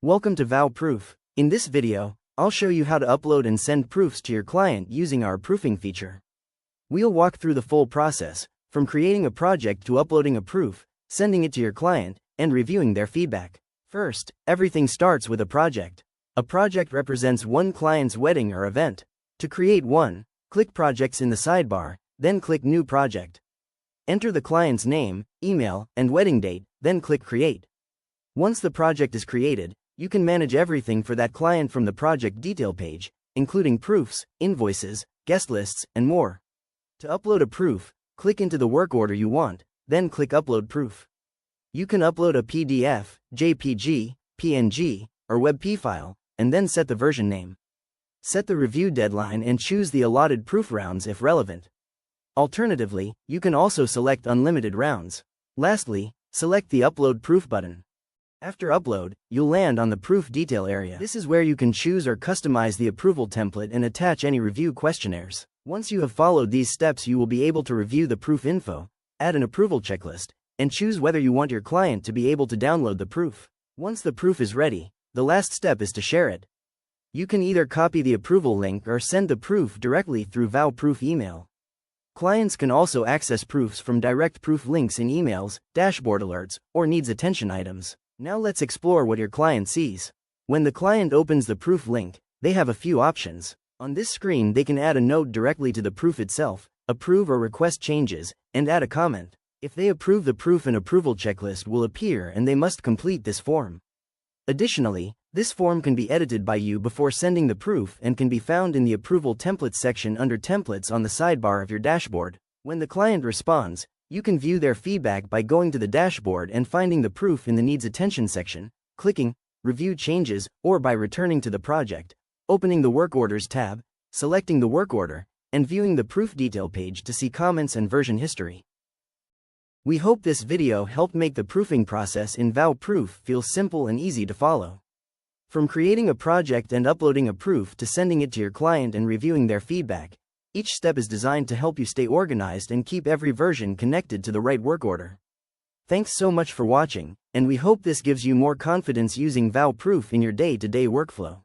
Welcome to VowProof. In this video, I'll show you how to upload and send proofs to your client using our proofing feature. We'll walk through the full process, from creating a project to uploading a proof, sending it to your client, and reviewing their feedback. First, everything starts with a project. A project represents one client's wedding or event. To create one, click Projects in the sidebar, then click New Project. Enter the client's name, email, and wedding date, then click Create. Once the project is created, you can manage everything for that client from the project detail page, including proofs, invoices, guest lists, and more. To upload a proof, click into the work order you want, then click Upload Proof. You can upload a PDF, JPG, PNG, or WebP file, and then set the version name. Set the review deadline and choose the allotted proof rounds if relevant. Alternatively, you can also select unlimited rounds. Lastly, select the Upload Proof button. After upload, you'll land on the proof detail area. This is where you can choose or customize the approval template and attach any review questionnaires. Once you have followed these steps, you will be able to review the proof info, add an approval checklist, and choose whether you want your client to be able to download the proof. Once the proof is ready, the last step is to share it. You can either copy the approval link or send the proof directly through VowProof email. Clients can also access proofs from direct proof links in emails, dashboard alerts, or needs attention items. Now let's explore what your client sees. When the client opens the proof link, they have a few options. On this screen, they can add a note directly to the proof itself, approve or request changes, and add a comment. If they approve the proof, an approval checklist will appear and they must complete this form. Additionally, this form can be edited by you before sending the proof and can be found in the Approval Templates section under Templates on the sidebar of your dashboard. When the client responds, you can view their feedback by going to the dashboard and finding the proof in the Needs Attention section, clicking Review Changes, or by returning to the project, opening the Work Orders tab, selecting the work order, and viewing the proof detail page to see comments and version history. We hope this video helped make the proofing process in VowProof feel simple and easy to follow. From creating a project and uploading a proof to sending it to your client and reviewing their feedback, each step is designed to help you stay organized and keep every version connected to the right work order. Thanks so much for watching, and we hope this gives you more confidence using VowProof in your day-to-day workflow.